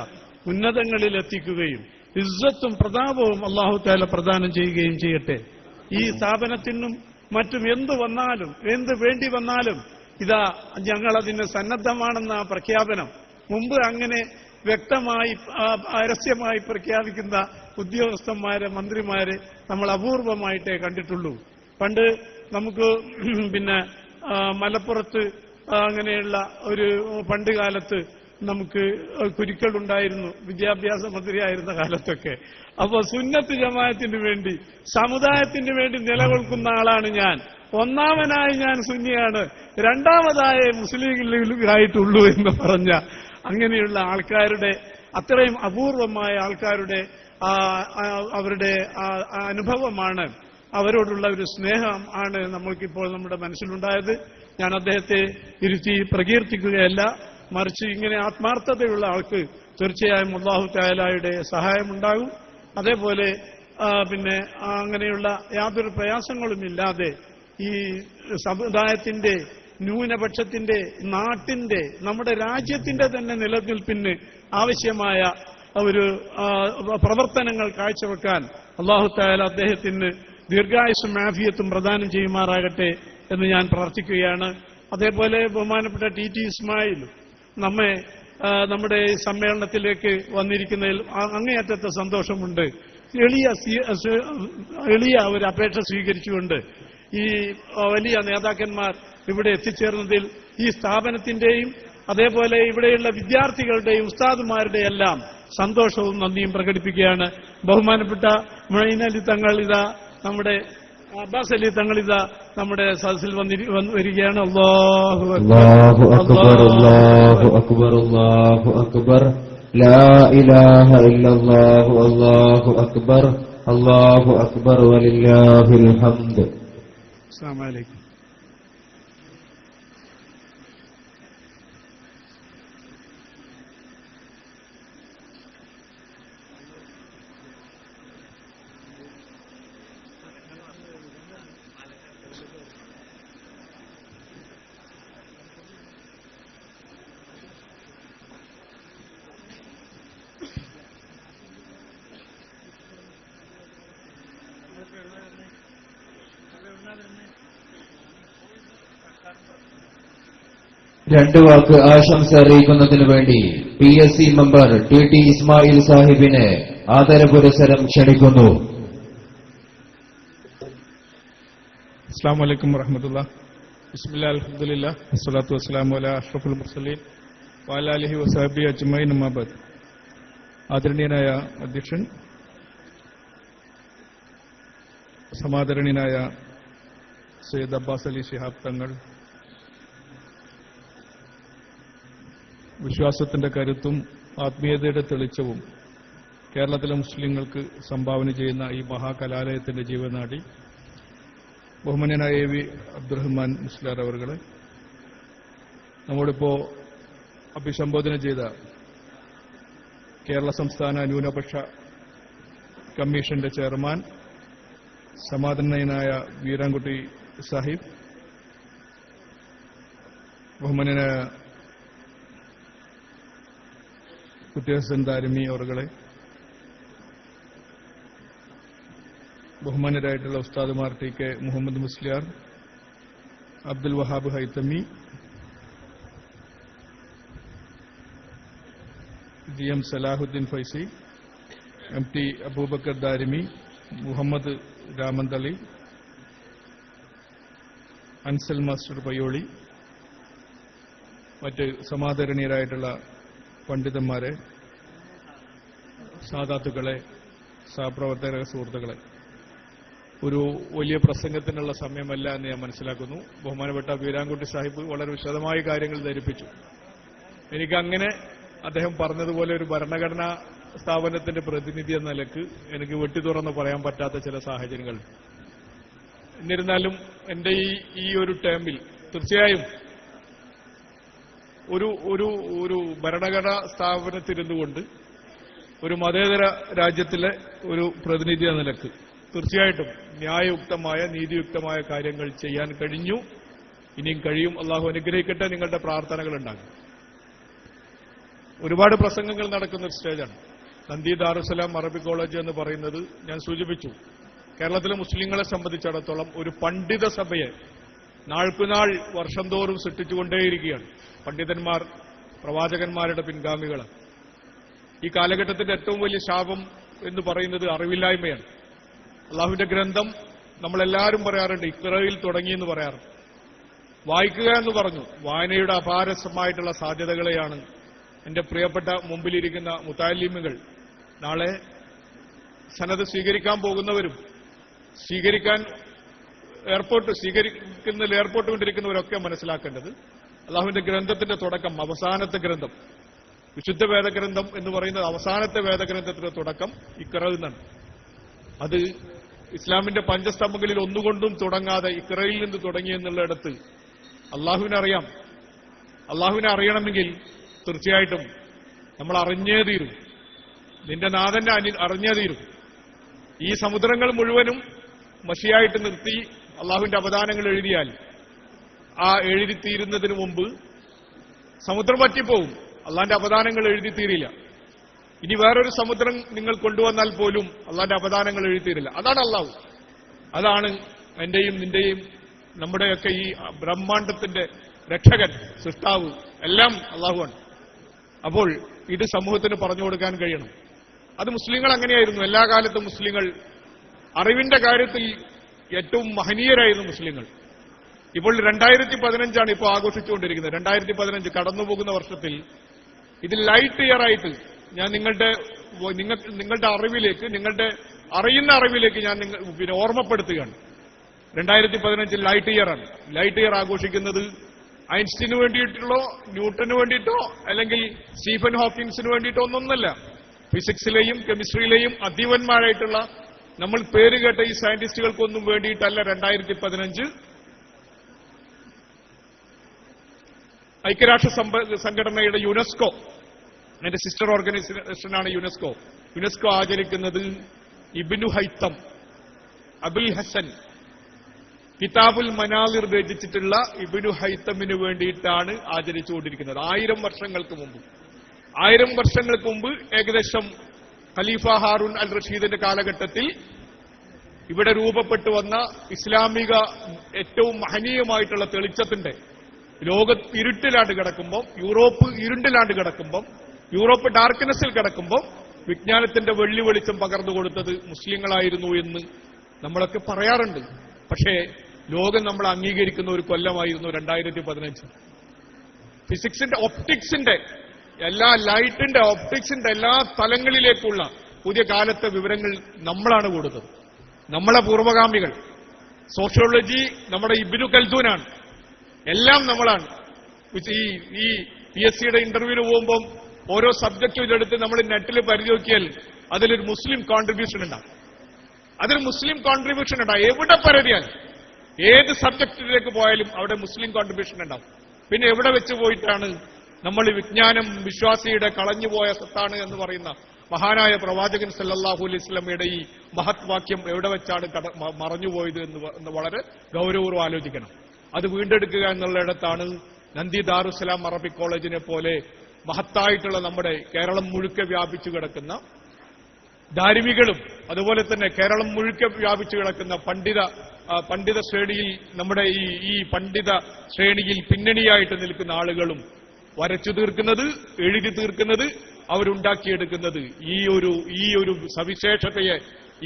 [SPEAKER 2] ഉന്നതങ്ങളിൽ എത്തിക്കുകയും ഇസ്സത്തും പ്രതാപവും അല്ലാഹു തആല പ്രദാനം ചെയ്യുകയും ചെയ്യട്ടെ. ഈ സ്ഥാപനത്തിനും മറ്റും എന്തു വന്നാലും എന്ത് വേണ്ടി വന്നാലും ഇതാ ഞങ്ങളതിന് സന്നദ്ധമാണെന്ന പ്രഖ്യാപനം മുമ്പ് അങ്ങനെ വ്യക്തമായി പരസ്യമായി പ്രഖ്യാപിക്കുന്ന ഉദ്യോഗസ്ഥന്മാരെ മന്ത്രിമാരെ നമ്മൾ അപൂർവമായിട്ടേ കണ്ടിട്ടുള്ളൂ. പണ്ട് നമുക്ക് മലപ്പുറത്ത് അങ്ങനെയുള്ള ഒരു പണ്ട് കാലത്ത് നമുക്ക് കുരുക്കളുണ്ടായിരുന്നു, വിദ്യാഭ്യാസ മന്ത്രിയായിരുന്ന കാലത്തൊക്കെ. അപ്പോൾ സുന്നത്ത് ജമാഅത്തിന് വേണ്ടി സമുദായത്തിന് വേണ്ടി നിലകൊള്ളുന്ന ആളാണ് ഞാൻ. ഒന്നാമനായി ഞാൻ സുന്നിയാണ്, രണ്ടാമതായ മുസ്ലിം ലീഗായിട്ടുള്ളൂ എന്ന് പറഞ്ഞ അങ്ങനെയുള്ള ആൾക്കാരുടെ അത്രയും അപൂർവമായ ആൾക്കാരുടെ അവരുടെ അനുഭവമാണ്, അവരോടുള്ള ഒരു സ്നേഹം ആണ് നമ്മൾക്കിപ്പോൾ നമ്മുടെ മനസ്സിലുണ്ടായത്. ഞാൻ അദ്ദേഹത്തെ ഇരുത്തി പ്രകീർത്തിക്കുകയല്ല, മറിച്ച് ഇങ്ങനെ ആത്മാർത്ഥതയുള്ള ആൾക്ക് തീർച്ചയായും അല്ലാഹു തആലയുടെ സഹായമുണ്ടാകും. അതേപോലെ അങ്ങനെയുള്ള യാതൊരു പ്രയാസങ്ങളുമില്ലാതെ ഈ സമുദായത്തിന്റെ ന്യൂനപക്ഷത്തിന്റെ നാട്ടിന്റെ നമ്മുടെ രാജ്യത്തിന്റെ തന്നെ നിലനിൽപ്പിന് ആവശ്യമായ ഒരു പ്രവർത്തനങ്ങൾ കാഴ്ചവെക്കാൻ അല്ലാഹു തആല അദ്ദേഹത്തിന് ദീർഘായുസ്സും ആഫിയത്തും പ്രദാനം ചെയ്യുമാറാകട്ടെ എന്ന് ഞാൻ പ്രാർത്ഥിക്കുകയാണ്. അതേപോലെ ബഹുമാനപ്പെട്ട ടി ഇസ്മായിൽ നമ്മെ നമ്മുടെ സമ്മേളനത്തിലേക്ക് വന്നിരിക്കുന്നതിൽ അങ്ങേയറ്റത്തെ സന്തോഷമുണ്ട്. എളിയ ഒരു അപേക്ഷ സ്വീകരിച്ചുകൊണ്ട് ഈ വലിയ നേതാക്കന്മാർ ഇവിടെ എത്തിച്ചേർന്നതിൽ ഈ സ്ഥാപനത്തിന്റെയും അതേപോലെ ഇവിടെയുള്ള വിദ്യാർത്ഥികളുടെയും ഉസ്താദുമാരുടെയും എല്ലാം സന്തോഷവും നന്ദിയും പ്രകടിപ്പിക്കുകയാണ്. ബഹുമാനപ്പെട്ട മുഈൻ അലി തങ്ങൾ ഇതാ നമ്മുടെ അബ്ബാസ് അലി തങ്ങൾ ഇതാ നമ്മുടെ സദസ്സിൽ വരികയാണ്. അല്ലാഹു അക്ബർ,
[SPEAKER 3] അല്ലാഹു അക്ബർ, അല്ലാഹു അക്ബർ, ലാ ഇലാഹ ഇല്ലല്ലാഹു, അല്ലാഹു അക്ബർ, അല്ലാഹു അക്ബർ വലില്ലാഹിൽ ഹംദ്.
[SPEAKER 2] അസ്സലാമു അലൈക്കും.
[SPEAKER 3] രണ്ടു വാക്ക് ആശംസ അറിയിക്കുന്നതിനു വേണ്ടി PSC മെമ്പർ TT ഇസ്മായിൽ സാഹിബിനെ ആദരപുരസ്സരം ക്ഷണിക്കുന്നു.
[SPEAKER 2] അസ്സലാമു അലൈക്കും വറഹ്മത്തുള്ളാഹി. ബിസ്മില്ലാഹിൽ അൽഹംദുലില്ലാഹ് വസ്സലാത്തു വസ്സലാമു അലാ അഷ്റഫുൽ മുർസലീൻ വഅലാ ആലിഹി വസഹ്ബിഹി അജ്മഈൻ അമ്മാ ബഅദ്. ആദരണീയനായ അധ്യക്ഷൻ, സമാദരണീയനായ സയ്യിദ് അബ്ബാസ് അലി ശിഹാബ് തങ്ങൾ, വിശ്വാസത്തിന്റെ കരുത്തും ആത്മീയതയുടെ തെളിച്ചവും കേരളത്തിലെ മുസ്ലിങ്ങൾക്ക് സംഭാവന ചെയ്യുന്ന ഈ മഹാകലാലയത്തിന്റെ ജീവനാടി ബഹുമാന്യനായ AV അബ്ദുറഹ്മാൻ മുസ്ലിയാർ അവർകളെ, നമ്മോടിപ്പോ അഭിസംബോധന ചെയ്ത കേരള സംസ്ഥാന ന്യൂനപക്ഷ കമ്മീഷന്റെ ചെയർമാൻ സമാദരണീയനായ വീരാൻകുട്ടി സാഹിബ്, ബഹുമാന്യനായ കുട്ടിഹസൻ ദാരിമി അവർകളെ, ബഹുമാന്യരായിട്ടുള്ള ഉസ്താദുമാർ TK Muhammad Musliyar, Abdul Wahab Haithami, GM Salahuddin Faizi, MT Abubakar Darimi, Muhammad Ramanthali, Ansal master Payyoli, മറ്റ് സമാദരണീയരായിട്ടുള്ള പണ്ഡിതന്മാരെ, സാദാത്തുക്കളെ, സഹപ്രവർത്തക സുഹൃത്തുക്കളെ, ഒരു വലിയ പ്രസംഗത്തിനുള്ള സമയമല്ല എന്ന് ഞാൻ മനസ്സിലാക്കുന്നു. ബഹുമാനപ്പെട്ട വീരാൻകുട്ടി സാഹിബ് വളരെ വിശദമായ കാര്യങ്ങൾ ധരിപ്പിച്ചു. എനിക്കങ്ങനെ അദ്ദേഹം പറഞ്ഞതുപോലെ ഒരു ഭരണഘടനാ സ്ഥാപനത്തിന്റെ പ്രതിനിധി എന്ന നിലക്ക് എനിക്ക് വെട്ടി തുറന്ന് പറയാൻ പറ്റാത്ത ചില സാഹചര്യങ്ങൾ. എന്നിരുന്നാലും എന്റെ ഈ ഒരു ടേമിൽ തീർച്ചയായും ഒരു ഭരണഘടനാ സ്ഥാപനത്തിരുന്നുകൊണ്ട് ഒരു മതേതര രാജ്യത്തിലെ ഒരു പ്രതിനിധി എന്ന നിലക്ക് തീർച്ചയായിട്ടും ന്യായയുക്തമായ നീതിയുക്തമായ കാര്യങ്ങൾ ചെയ്യാൻ കഴിഞ്ഞു. ഇനിയും കഴിയും. അള്ളാഹു അനുഗ്രഹിക്കട്ടെ. നിങ്ങളുടെ പ്രാർത്ഥനകളുണ്ടാകും. ഒരുപാട് പ്രസംഗങ്ങൾ നടക്കുന്ന ഒരു സ്റ്റേജാണ് നന്ദി ദാറുസലാം അറബിക് കോളേജ് എന്ന് പറയുന്നത്. ഞാൻ സൂചിപ്പിച്ചു, കേരളത്തിലെ മുസ്ലിങ്ങളെ സംബന്ധിച്ചിടത്തോളം ഒരു പണ്ഡിത സഭയെ നാൾക്കുനാൾ വർഷം തോറും സൃഷ്ടിച്ചുകൊണ്ടേയിരിക്കുകയാണ്. പണ്ഡിതന്മാർ പ്രവാചകന്മാരുടെ പിൻഗാമികളാണ്. ഈ കാലഘട്ടത്തിന്റെ ഏറ്റവും വലിയ ശാപം എന്ന് പറയുന്നത് അറിവില്ലായ്മയാണ്. അള്ളാഹുവിന്റെ ഗ്രന്ഥം നമ്മളെല്ലാവരും പറയാറുണ്ട്, ഇഖ്റയിൽ തുടങ്ങിയെന്ന് പറയാറുണ്ട്. വായിക്കുക എന്ന് പറഞ്ഞു. വായനയുടെ അപാരസമായിട്ടുള്ള സാധ്യതകളെയാണ് എന്റെ പ്രിയപ്പെട്ട മുമ്പിലിരിക്കുന്ന മുതഅല്ലിമുകൾ, നാളെ സനദ് സ്വീകരിക്കാൻ പോകുന്നവരും സ്വീകരിക്കാൻ സ്വീകരിക്കുന്നതിൽ ഏർപ്പെട്ടുകൊണ്ടിരിക്കുന്നവരൊക്കെ മനസ്സിലാക്കേണ്ടത് അള്ളാഹുവിന്റെ ഗ്രന്ഥത്തിന്റെ തുടക്കം, അവസാനത്തെ ഗ്രന്ഥം, വിശുദ്ധ വേദഗ്രന്ഥം എന്ന് പറയുന്നത് അവസാനത്തെ വേദഗ്രന്ഥത്തിന്റെ തുടക്കം ഇഖ്റ എന്നാണ്. അത് ഇസ്ലാമിന്റെ പഞ്ചസ്തംഭങ്ങളിൽ ഒന്നുകൊണ്ടും തുടങ്ങാതെ ഇഖ്റയിൽ നിന്ന് തുടങ്ങിയെന്നുള്ളിടത്ത് അള്ളാഹുവിനറിയാം. അള്ളാഹുവിനെ അറിയണമെങ്കിൽ തീർച്ചയായിട്ടും നമ്മൾ അറിഞ്ഞേ തീരും. നിന്റെ നാഥനെ അറിഞ്ഞേ തീരും. ഈ സമുദ്രങ്ങൾ മുഴുവനും മഷിയായിട്ട് നിർത്തി അള്ളാഹുവിന്റെ അവദാനങ്ങൾ എഴുതിയാൽ ആ എഴുതിത്തീരുന്നതിന് മുമ്പ് സമുദ്രം പറ്റിപ്പോവും. അള്ളാന്റെ അവദാനങ്ങൾ എഴുതിത്തീരില്ല. ഇനി വേറൊരു സമുദ്രം നിങ്ങൾ കൊണ്ടുവന്നാൽ പോലും അള്ളാന്റെ അവദാനങ്ങൾ എഴുതിത്തീരില്ല. അതാണ് അള്ളാഹു. അതാണ് എന്റെയും നിന്റെയും നമ്മുടെയൊക്കെ ഈ ബ്രഹ്മാണ്ഡത്തിന്റെ രക്ഷകൻ, സൃഷ്ടാവ്, എല്ലാം അള്ളാഹുവാണ്. അപ്പോൾ ഇത് സമൂഹത്തിന് പറഞ്ഞു കൊടുക്കാൻ കഴിയണം. അത് മുസ്ലിങ്ങൾ അങ്ങനെയായിരുന്നു. എല്ലാ കാലത്തും മുസ്ലിങ്ങൾ അറിവിന്റെ കാര്യത്തിൽ ഏറ്റവും മഹനീയരായിരുന്നു മുസ്ലിങ്ങൾ. ഇപ്പോൾ 2015 ഇപ്പോൾ ആഘോഷിച്ചുകൊണ്ടിരിക്കുന്നത്. 2015 കടന്നുപോകുന്ന വർഷത്തിൽ ഇത് ലൈറ്റ് ഇയർ ആയിട്ട് ഞാൻ നിങ്ങളുടെ അറിവിലേക്ക്, നിങ്ങളുടെ അറിയുന്ന അറിവിലേക്ക് ഞാൻ ഓർമ്മപ്പെടുത്തുകയാണ്. 2015 ലൈറ്റ് ഇയറാണ്. ലൈറ്റ് ഇയർ ആഘോഷിക്കുന്നത് ഐൻസ്റ്റീന് വേണ്ടിയിട്ടോ ന്യൂട്ടന് വേണ്ടിയിട്ടോ അല്ലെങ്കിൽ സ്റ്റീഫൻ ഹോക്കിൻസിന് വേണ്ടിയിട്ടോ ഒന്നൊന്നല്ല. ഫിസിക്സിലെയും കെമിസ്ട്രിയിലെയും അധീവന്മാരായിട്ടുള്ള നമ്മൾ പേരുകേട്ട ഈ സയന്റിസ്റ്റുകൾക്കൊന്നും വേണ്ടിയിട്ടല്ല 2015. ഐക്യരാഷ്ട്ര സംഘടനയുടെ യുനെസ്കോ, എന്റെ സിസ്റ്റർ ഓർഗനൈസേഷനാണ് യുനെസ്കോ. യുനെസ്കോ ആചരിക്കുന്നത് ഇബ്നു ഹൈത്തം, അബുൽ ഹസൻ, കിതാബുൽ മനാലിർ രചിച്ചിട്ടുള്ള ഇബ്നു ഹൈത്തമിന് വേണ്ടിയിട്ടാണ് ആചരിച്ചുകൊണ്ടിരിക്കുന്നത്. 1000 വർഷങ്ങൾക്ക് മുമ്പ്. 1000 വർഷങ്ങൾക്ക് മുമ്പ് ഏകദേശം ഖലീഫ ഹാറൂൻ അൽ റഷീദിന്റെ കാലഘട്ടത്തിൽ ഇവിടെ രൂപപ്പെട്ടു വന്ന ഇസ്ലാമിക ഏറ്റവും മഹനീയമായിട്ടുള്ള തെളിച്ചത്തിന്റെ
[SPEAKER 4] ലോകത്ത് ഇരുട്ടിലാണ്ട് കിടക്കുമ്പോൾ, യൂറോപ്പ് ഇരുണ്ടിലാണ്ട് കിടക്കുമ്പോൾ, യൂറോപ്പ് ഡാർക്ക്നെസ്സിൽ കിടക്കുമ്പോൾ വിജ്ഞാനത്തിന്റെ വെള്ളി വെളിച്ചം പകർന്നു കൊടുത്തത് മുസ്ലിങ്ങളായിരുന്നു എന്ന് നമ്മളൊക്കെ പറയാറുണ്ട്. പക്ഷേ ലോകം നമ്മൾ അംഗീകരിക്കുന്ന ഒരു കൊല്ലമായിരുന്നു 2015. ഫിസിക്സിന്റെ, ഒപ്റ്റിക്സിന്റെ, എല്ലാ ലൈറ്റിന്റെ, ഒപ്റ്റിക്സിന്റെ എല്ലാ തലങ്ങളിലേക്കുള്ള പുതിയ കാലത്തെ വിവരങ്ങൾ നമ്മളാണ് കൊടുത്തത്. നമ്മളെ പൂർവ്വഗാമികൾ. സോഷ്യോളജി നമ്മുടെ ഇബ്നു ഖൽദൂനാണ്. എല്ലാം നമ്മളാണ്. ഈ PSCയുടെ ഇന്റർവ്യൂവിന് പോകുമ്പോൾ ഓരോ സബ്ജക്റ്റും ഇതെടുത്ത് നമ്മൾ നെറ്റിൽ പരിചോക്കിയാൽ അതിലൊരു മുസ്ലിം കോൺട്രിബ്യൂഷൻ ഉണ്ടാവും. എവിടെ പരതിയാൽ, ഏത് സബ്ജക്റ്റിലേക്ക് പോയാലും അവിടെ മുസ്ലിം കോൺട്രിബ്യൂഷൻ ഉണ്ടാവും. പിന്നെ എവിടെ വെച്ച് പോയിട്ടാണ് നമ്മൾ വിജ്ഞാനം വിശ്വാസിയുടെ കളഞ്ഞുപോയ സത്താണ് എന്ന് പറയുന്ന മഹാനായ പ്രവാചകൻ സല്ലല്ലാഹു അലൈഹി വസല്ലമയുടെ ഈ മഹത് വാക്യം എവിടെ വെച്ചാണ് മറഞ്ഞുപോയത് എന്ന് വളരെ ഗൗരവപൂർവ്വം ആലോചിക്കണം. അത് വീണ്ടെടുക്കുക എന്നുള്ളിടത്താണ് നന്ദി ദാറുസ്സലാം അറബിക് കോളേജിനെ പോലെ മഹത്തായിട്ടുള്ള നമ്മുടെ കേരളം മുഴുക്കെ വ്യാപിച്ചു കിടക്കുന്ന ധാർമ്മികളും, അതുപോലെ തന്നെ കേരളം മുഴുക്കെ വ്യാപിച്ചു കിടക്കുന്ന പണ്ഡിത ശ്രേണിയിൽ, നമ്മുടെ ഈ പണ്ഡിത ശ്രേണിയിൽ പിന്നണിയായിട്ട് നിൽക്കുന്ന ആളുകളും വരച്ചു തീർക്കുന്നത്, എഴുതി തീർക്കുന്നത്, അവരുണ്ടാക്കിയെടുക്കുന്നത് ഈ ഒരു സവിശേഷതയെ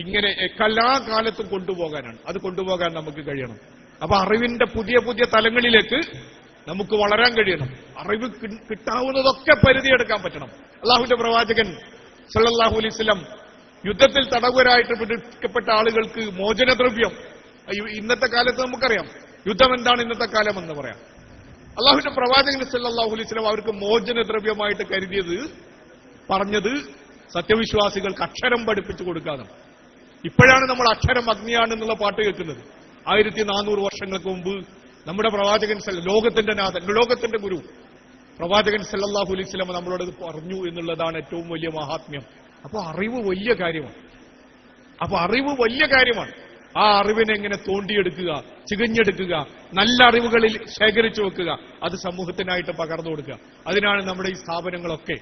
[SPEAKER 4] ഇങ്ങനെ എല്ലാ കാലത്തും കൊണ്ടുപോകാനാണ്. അത് കൊണ്ടുപോകാൻ നമുക്ക് കഴിയണം. അപ്പൊ അറിവിന്റെ പുതിയ പുതിയ തലങ്ങളിലേക്ക് നമുക്ക് വളരാൻ കഴിയണം. അറിവ് കിട്ടാവുന്നതൊക്കെ പരിധിയെടുക്കാൻ പറ്റണം. അള്ളാഹുവിന്റെ പ്രവാചകൻ സല്ലല്ലാഹു അലൈഹി വസല്ലം യുദ്ധത്തിൽ തടവുകാരായിട്ട് പിടിക്കപ്പെട്ട ആളുകൾക്ക് മോചനദ്രവ്യം, ഇന്നത്തെ കാലത്ത് നമുക്കറിയാം യുദ്ധം എന്താണ് ഇന്നത്തെ കാലം എന്ന് പറയാം. അള്ളാഹുവിന്റെ പ്രവാചകൻ സല്ലല്ലാഹു അലൈഹി വസല്ലം അവർക്ക് മോചനദ്രവ്യമായിട്ട് പറഞ്ഞത് സത്യവിശ്വാസികൾക്ക് അക്ഷരം പഠിപ്പിച്ചു കൊടുക്കാതെ. ഇപ്പോഴാണ് നമ്മൾ അക്ഷരം അഗ്നിയാണെന്നുള്ള പാട്ട് കേൾക്കുന്നത്. 1400 വർഷങ്ങൾക്ക് മുമ്പ് നമ്മുടെ പ്രവാചകൻ, ലോകത്തിന്റെ നാഥൻ, ലോകത്തിന്റെ ഗുരു പ്രവാചകൻ സല്ലല്ലാഹു അലൈഹി വസല്ലം നമ്മളോട് പറഞ്ഞു എന്നുള്ളതാണ് ഏറ്റവും വലിയ മഹാത്മ്യം. അപ്പൊ അറിവ് വലിയ കാര്യമാണ്. ആ അറിവിനെ എങ്ങനെ തോണ്ടിയെടുക്കുക, ചികഞ്ഞെടുക്കുക, നല്ല അറിവുകളിൽ ശേഖരിച്ചു വെക്കുക, അത് സമൂഹത്തിനായിട്ട് പകർന്നു കൊടുക്കുക. അതിനാണ് നമ്മുടെ ഈ സ്ഥാപനങ്ങളൊക്കെ.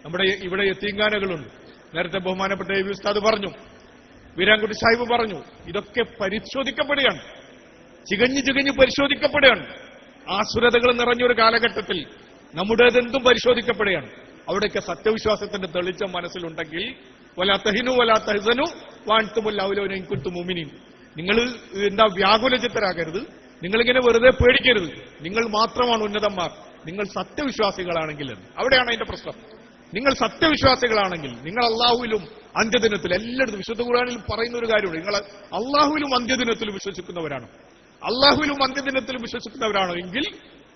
[SPEAKER 4] നമ്മുടെ ഇവിടെ യതീംഖാനകളുണ്ട്. നേരത്തെ ബഹുമാനപ്പെട്ട എ വി ഉസ്താദ് പറഞ്ഞു, വീരാൻകുട്ടി സാഹിബ് പറഞ്ഞു, ഇതൊക്കെ പരിശോധിക്കപ്പെടുകയാണ്, ചികഞ്ഞ് പരിശോധിക്കപ്പെടുകയാണ്. ആസുരതകൾ നിറഞ്ഞൊരു കാലഘട്ടത്തിൽ നമ്മുടേതെന്തും പരിശോധിക്കപ്പെടുകയാണ്. അവിടെയൊക്കെ സത്യവിശ്വാസത്തിന്റെ തെളിച്ചം മനസ്സിലുണ്ടെങ്കിൽ വലാ തഹിനു വലാ തഹ്സനു വഅൻതുമുൽ അൗലൂന ഇൻ കുൻതും മുഅ്മിനീൻ, നിങ്ങൾ വ്യാകുലചിത്തരാകരുത്, നിങ്ങളിങ്ങനെ വെറുതെ പേടിക്കരുത്, നിങ്ങൾ മാത്രമാണ് ഉന്നതന്മാർ, നിങ്ങൾ സത്യവിശ്വാസികളാണെങ്കിൽ. അവിടെയാണ് അതിന്റെ പ്രശ്നം. നിങ്ങൾ സത്യവിശ്വാസികളാണെങ്കിൽ, നിങ്ങൾ അള്ളാഹുവിലും അന്ത്യദിനത്തിൽ, എല്ലായിടത്തും വിശുദ്ധ ഖുർആനിൽ പറയുന്ന ഒരു കാര്യമുണ്ട്, നിങ്ങൾ അള്ളാഹുവിലും അന്ത്യദിനത്തിലും വിശ്വസിക്കുന്നവരാണോ എങ്കിൽ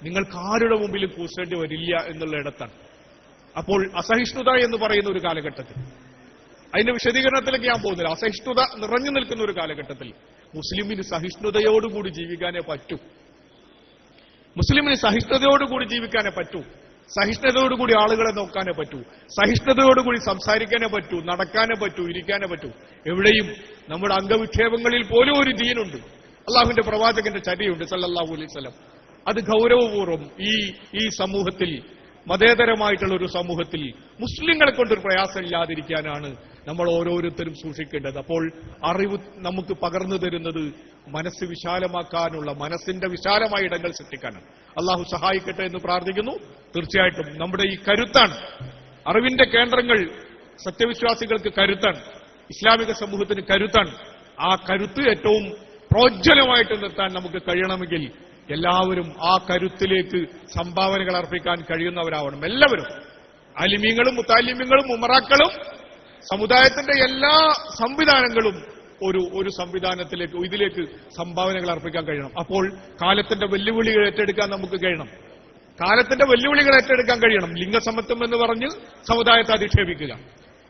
[SPEAKER 4] നിങ്ങൾക്ക് ആരുടെ മുമ്പിലും കൂസേണ്ടി വരില്ല എന്നുള്ള ഇടത്താണ്. അപ്പോൾ അസഹിഷ്ണുത എന്ന് പറയുന്ന ഒരു കാലഘട്ടത്തിൽ, അതിന്റെ വിശദീകരണത്തിലേക്ക് ഞാൻ പോകുന്നില്ല, അസഹിഷ്ണുത നിറഞ്ഞു നിൽക്കുന്ന ഒരു കാലഘട്ടത്തിൽ മുസ്ലിമിന് സഹിഷ്ണുതയോടുകൂടി ജീവിക്കാനേ പറ്റൂ. സഹിഷ്ണുതയോടുകൂടി ആളുകളെ നോക്കാനേ പറ്റൂ. സഹിഷ്ണുതയോടുകൂടി സംസാരിക്കാനേ പറ്റൂ, നടക്കാനേ പറ്റൂ, ഇരിക്കാനേ പറ്റൂ. എവിടെയും നമ്മുടെ അംഗവിക്ഷേപങ്ങളിൽ പോലും ഒരു ദീനുണ്ട്. അള്ളാഹുവിന്റെ പ്രവാചകന്റെ ചര്യയുണ്ട് സല്ലല്ലാഹു അലൈഹി വസല്ലം. അത് ഗൗരവപൂർവ്വം ഈ സമൂഹത്തിൽ, മതേതരമായിട്ടുള്ള ഒരു സമൂഹത്തിൽ മുസ്ലിങ്ങളെ കൊണ്ടൊരു പ്രയാസമില്ലാതിരിക്കാനാണ് നമ്മൾ ഓരോരുത്തരും സൂക്ഷിക്കേണ്ടത്. അപ്പോൾ അറിവ് നമുക്ക് പകർന്നു തരുന്നത് മനസ്സ് വിശാലമാക്കാനുള്ള, മനസ്സിന്റെ വിശാലമായ ഇടങ്ങൾ സൃഷ്ടിക്കാനാണ്. അള്ളാഹു സഹായിക്കട്ടെ എന്ന് പ്രാർത്ഥിക്കുന്നു. തീർച്ചയായിട്ടും നമ്മുടെ ഈ കരുത്താണ്, അറിവിന്റെ കേന്ദ്രങ്ങൾ സത്യവിശ്വാസികൾക്ക് കരുത്താണ്, ഇസ്ലാമിക സമൂഹത്തിന് കരുത്താണ്. ആ കരുത്ത് ഏറ്റവും പ്രോജ്വലമായിട്ട് നിർത്താൻ നമുക്ക് കഴിയണമെങ്കിൽ എല്ലാവരും ആ കരുത്തിലേക്ക് സംഭാവനകൾ അർപ്പിക്കാൻ കഴിയുന്നവരാവണം. എല്ലാവരും, അലിമീങ്ങളും മുത്താലിമീങ്ങളും ഉമറാക്കളും സമുദായത്തിന്റെ എല്ലാ സംവിധാനങ്ങളും ഒരു സംവിധാനത്തിലേക്ക്, ഇതിലേക്ക് സംഭാവനകൾ അർപ്പിക്കാൻ കഴിയണം. അപ്പോൾ കാലത്തിന്റെ വെല്ലുവിളികൾ ഏറ്റെടുക്കാൻ നമുക്ക് കഴിയണം. ലിംഗസമത്വം എന്ന് പറഞ്ഞ് സമുദായത്തെ അധിക്ഷേപിക്കുക,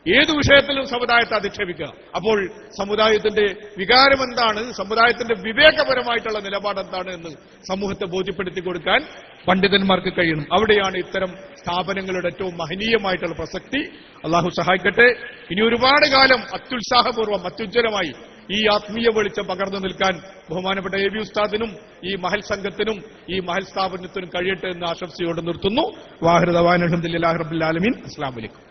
[SPEAKER 4] ഏതു വിഷയത്തിലും സമുദായത്തെ അധിക്ഷേപിക്കുക. അപ്പോൾ സമുദായത്തിന്റെ വികാരം എന്താണ്, സമുദായത്തിന്റെ വിവേകപരമായിട്ടുള്ള നിലപാട് എന്താണ് എന്ന് സമൂഹത്തെ ബോധ്യപ്പെടുത്തി കൊടുക്കാൻ പണ്ഡിതന്മാർക്ക് കഴിയണം. അവിടെയാണ് ഇത്തരം സ്ഥാപനങ്ങളുടെ ഏറ്റവും മഹനീയമായിട്ടുള്ള പ്രസക്തി. അള്ളാഹു സഹായിക്കട്ടെ. ഇനി ഒരുപാട് കാലം അത്യുത്സാഹപൂർവ്വം, അത്യുജ്വലമായി ഈ ആത്മീയ വെളിച്ചം പകർന്നു നിൽക്കാൻ ബഹുമാനപ്പെട്ട എ വി ഉസ്താദിനും ഈ മഹൽ സംഘത്തിനും ഈ മഹൽ സ്ഥാപനത്തിനും കഴിയട്ടെ എന്ന് ആശംസയോടെ നിർത്തുന്നു. വാഹിർ ദവാന അൽഹംദുലില്ലാഹി റബ്ബിൽ ആലമീൻ. അസ്സലാമു അലൈക്കും.